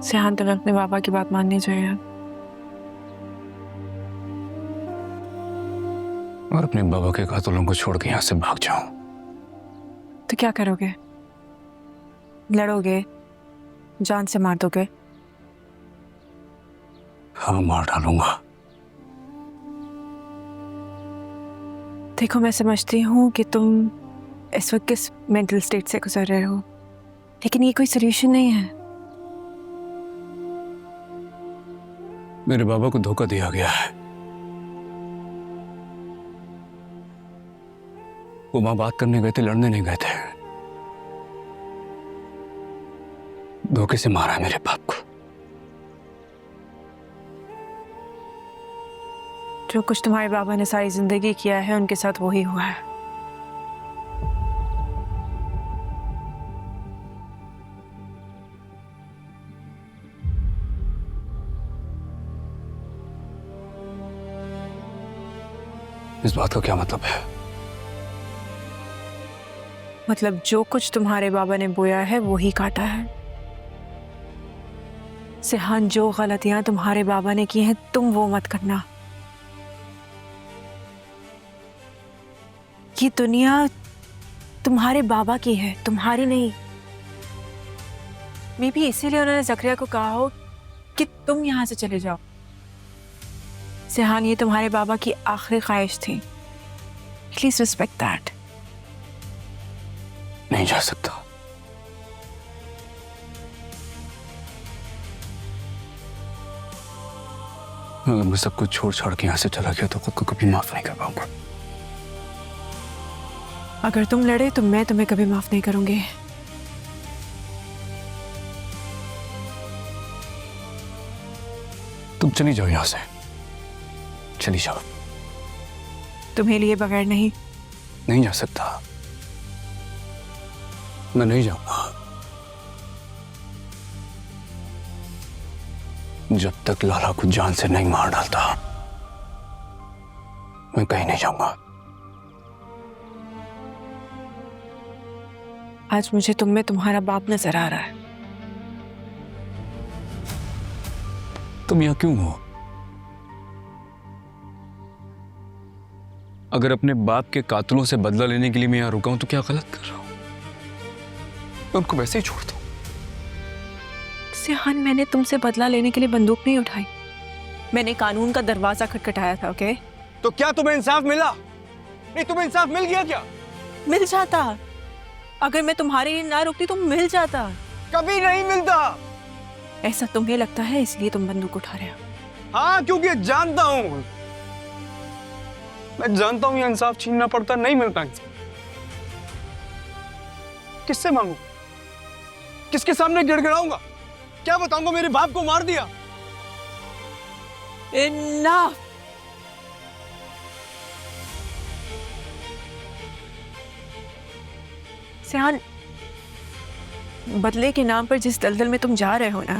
सेहान, तुम्हें अपने पापा की बात माननी चाहिए। और अपने बाबा के कातलों को छोड़ के यहाँ से भाग जाऊं तो क्या करोगे? लड़ोगे? जान से मार दोगे? हाँ, मार डालूंगा। देखो, मैं समझती हूँ कि तुम इस वक्त किस मेंटल स्टेट से गुजर रहे हो, लेकिन ये कोई सोल्यूशन नहीं है। मेरे बाबा को धोखा दिया गया है। वो वहां बात करने गए थे, लड़ने नहीं गए थे। धोखे से मारा है मेरे बाप को। जो कुछ तुम्हारे बाबा ने सारी जिंदगी किया है, उनके साथ वही हुआ है। इस बात का क्या मतलब है? मतलब जो कुछ तुम्हारे बाबा ने बोया है वही काटा है। सेहान, जो गलतियां तुम्हारे बाबा ने की हैं, तुम वो मत करना। ये दुनिया तुम्हारे बाबा की है, तुम्हारी नहीं। मे बी इसीलिए उन्होंने जकरिया को कहा हो कि तुम यहां से चले जाओ। सेहान, ये तुम्हारे बाबा की आखिरी ख्वाहिश थी। Please respect that. नहीं जा सकता। अगर मैं सब कुछ छोड़ छाड़ के यहां से चला गया तो खुद को कभी माफ नहीं कर पाऊंगा। अगर तुम लड़े तो मैं तुम्हें कभी माफ नहीं करूंगी। तुम चली जाओ यहां से, चली जाओ। तुम्हें लिए बगैर नहीं। नहीं जा सकता, मैं नहीं जाऊंगा जब तक लाला को जान से नहीं मार डालता। मैं कहीं नहीं जाऊंगा। आज मुझे तुम में तुम्हारा बाप नजर आ रहा है। तुम यहां क्यों हो? अगर अपने बाप के कातलों से बदला लेने के लिए मैं यहां रुका हूं तो क्या गलत कर रहा हूं? मैं उनको वैसे ही छोड़ दूं? सेहान, मैंने तुमसे बदला लेने के लिए बंदूक नहीं उठाई। मैंने कानून का दरवाजा खटखटाया था। ओके? तो क्या तुम्हें इंसाफ मिला? नहीं, तुम्हें इंसाफ मिल गया क्या? मिल जाता। अगर मैं तुम्हारे लिए ना रुकती तो मिल जाता। कभी नहीं मिलता। ऐसा तुम्हें लगता है, इसलिए तुम बंदूक उठा रहे हो। हाँ, क्योंकि जानता हूं, मैं जानता हूं ये इंसाफ छीनना पड़ता, नहीं मिलता इंसाफ। किससे मांगू? किसके सामने गिड़गिड़ाऊंगा? क्या बताऊंगा मेरे बाप को मार दिया? Enough! सेहान, बदले के नाम पर जिस दलदल में तुम जा रहे हो ना,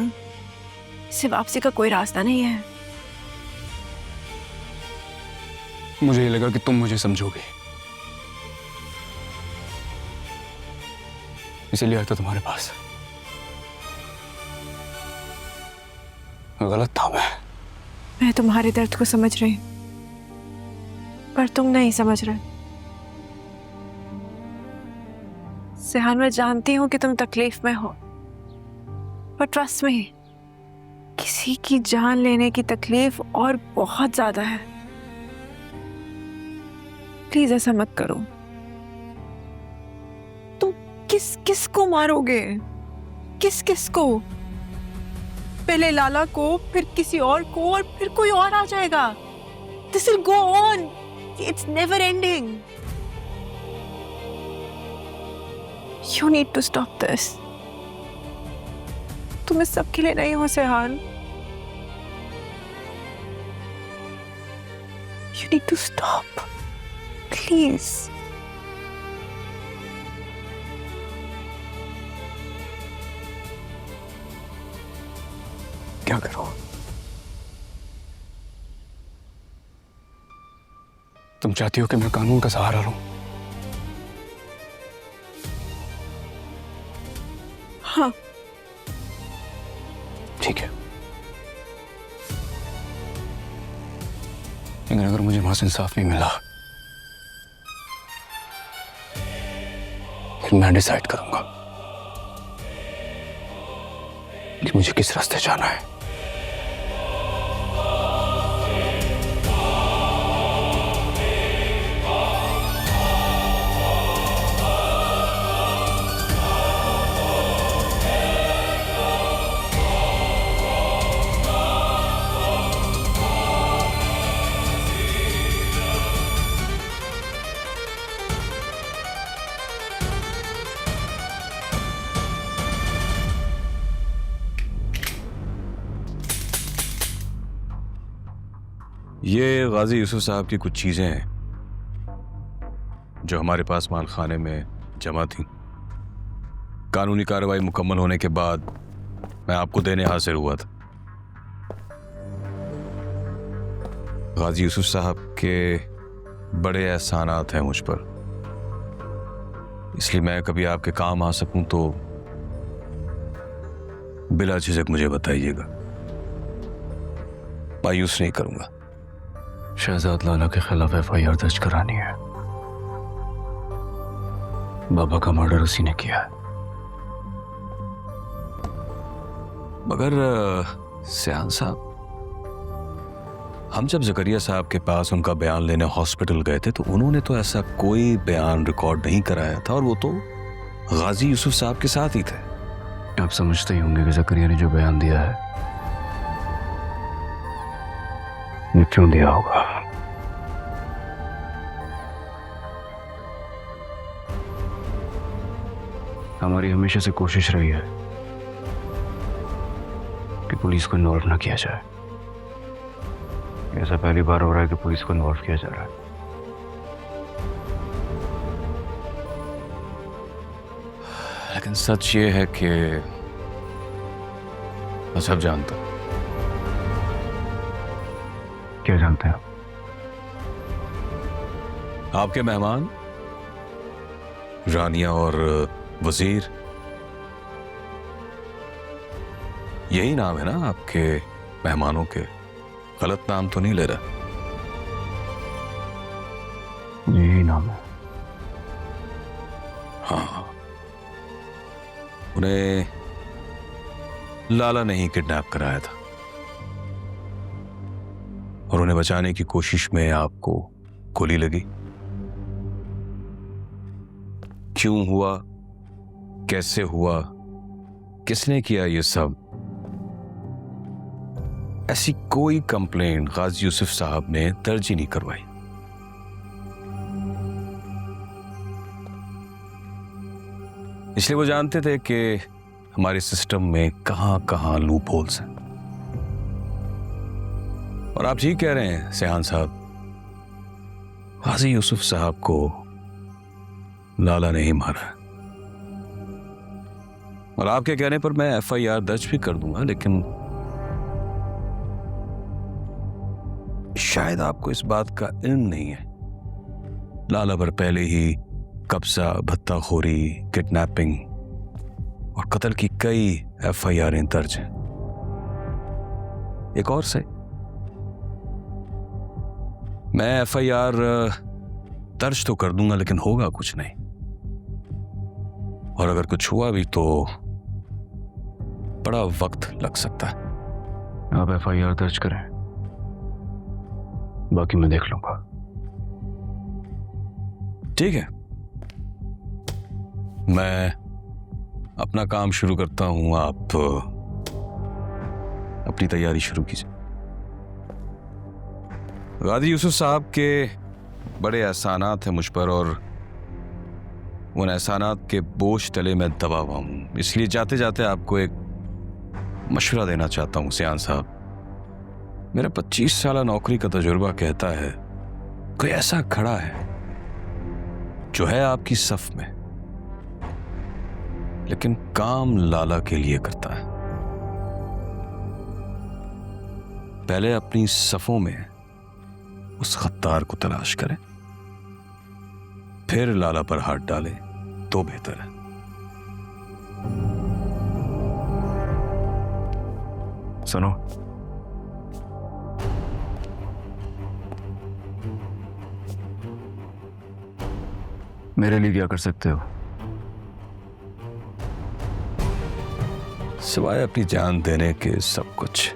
इससे वापसी का कोई रास्ता नहीं है। मुझे ये लगा कि तुम मुझे समझोगे, इसीलिए आया था तुम्हारे पास। गलत था मैं तुम्हारे दर्द को समझ रही हूं, पर तुम नहीं समझ रहे। सेहान, मैं जानती हूं कि तुम तकलीफ में हो, पर ट्रस्ट मी, किसी की जान लेने की तकलीफ और बहुत ज्यादा है। प्लीज ऐसा मत करो। तुम किस किस को मारोगे? किस किस को? पहले लाला को, फिर किसी और को, और फिर कोई और आ जाएगा। This will go on. It's never ending. You need to stop this. तुम इस सब के लिए नहीं हो सेहान। You need to stop. Please. क्या करो? तुम चाहती हो कि मैं कानून का सहारा लूं? हाँ। ठीक है, लेकिन अगर मुझे वहां से इंसाफ नहीं मिला फिर मैं डिसाइड करूंगा कि मुझे किस रास्ते जाना है। ये गाजी यूसुफ साहब की कुछ चीजें हैं जो हमारे पास माल खाने में जमा थी। कानूनी कार्रवाई मुकम्मल होने के बाद मैं आपको देने हाजिर हुआ था। गाजी यूसुफ साहब के बड़े एहसानात हैं मुझ पर, इसलिए मैं कभी आपके काम आ सकूं तो बिला झिझक मुझे बताइएगा, मायूस नहीं करूंगा। शहजाद लाला के खिलाफ FIR दर्ज करानी है। बाबा का मर्डर उसी ने किया है। मगर सियान साहब, हम जब जकरिया साहब के पास उनका बयान लेने हॉस्पिटल गए थे तो उन्होंने तो ऐसा कोई बयान रिकॉर्ड नहीं कराया था, और वो तो गाजी यूसुफ साहब के साथ ही थे। आप समझते ही होंगे कि जकरिया ने जो बयान दिया है ये क्यों दिया होगा। हमारी हमेशा से कोशिश रही है कि पुलिस को इन्वॉल्व ना किया जाए। ऐसा पहली बार हो रहा है कि पुलिस को इन्वॉल्व किया जा रहा है। लेकिन सच ये है कि मैं सब जानता हूं। क्या जानते हैं आप? आपके मेहमान रानिया और वजीर, यही नाम है ना आपके मेहमानों के? गलत नाम तो नहीं ले रहा? यही नाम है। हाँ, उन्हें लाला ने ही किडनैप कराया था, और उन्हें बचाने की कोशिश में आपको गोली लगी। क्यों हुआ, कैसे हुआ, किसने किया ये सब, ऐसी कोई कंप्लेंट गाजी यूसुफ साहब ने दर्ज ही नहीं करवाई। इसलिए वो जानते थे कि हमारे सिस्टम में कहां कहां लूप होल्स हैं। और आप ठीक कह रहे हैं सियान साहब, गाजी यूसुफ साहब को लाला ने ही मारा है। और आपके कहने पर मैं FIR दर्ज भी कर दूंगा, लेकिन शायद आपको इस बात का इल्म नहीं है, लाला पर पहले ही कब्जा, भत्ताखोरी, किडनैपिंग और कत्ल की कई FIR दर्ज हैं। एक और से मैं FIR दर्ज तो कर दूंगा, लेकिन होगा कुछ नहीं, और अगर कुछ हुआ भी तो बड़ा वक्त लग सकता है। आप FIR दर्ज करें, बाकी मैं देख लूंगा। ठीक है, मैं अपना काम शुरू करता हूं, आप अपनी तैयारी शुरू कीजिए। गाजी यूसुफ साहब के बड़े एहसानात हैं मुझ पर, और उन एहसानात के बोझ तले मैं दबा हुआ हूं। इसलिए जाते जाते आपको एक मशवरा देना चाहता हूं सियान साहब। मेरा 25 साल नौकरी का तजुर्बा कहता है, कोई ऐसा खड़ा है जो है आपकी सफ में, लेकिन काम लाला के लिए करता है। पहले अपनी सफों में उस गद्दार को तलाश करें, फिर लाला पर हाथ डालें तो बेहतर है। सुनो, मेरे लिए क्या कर सकते हो? सिवाय अपनी जान देने के सब कुछ।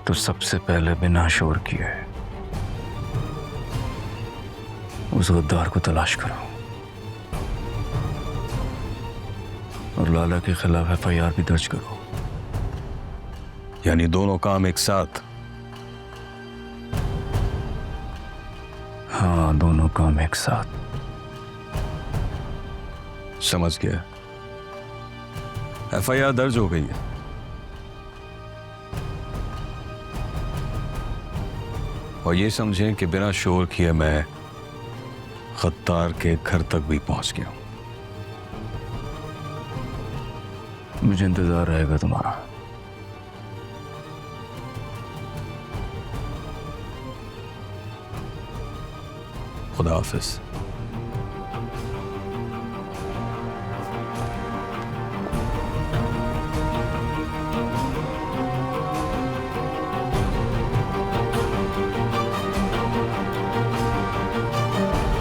तो सबसे पहले बिना शोर किए उस गद्दार को तलाश करो और लाला के खिलाफ एफआईआर भी दर्ज करो। यानी दोनों काम एक साथ? हाँ, दोनों काम एक साथ। समझ गया। एफआईआर दर्ज हो गई है। और ये समझें कि बिना शोर किए मैं गद्दार के घर तक भी पहुंच गया हूं। मुझे इंतजार रहेगा तुम्हारा। खुदा हाफिज।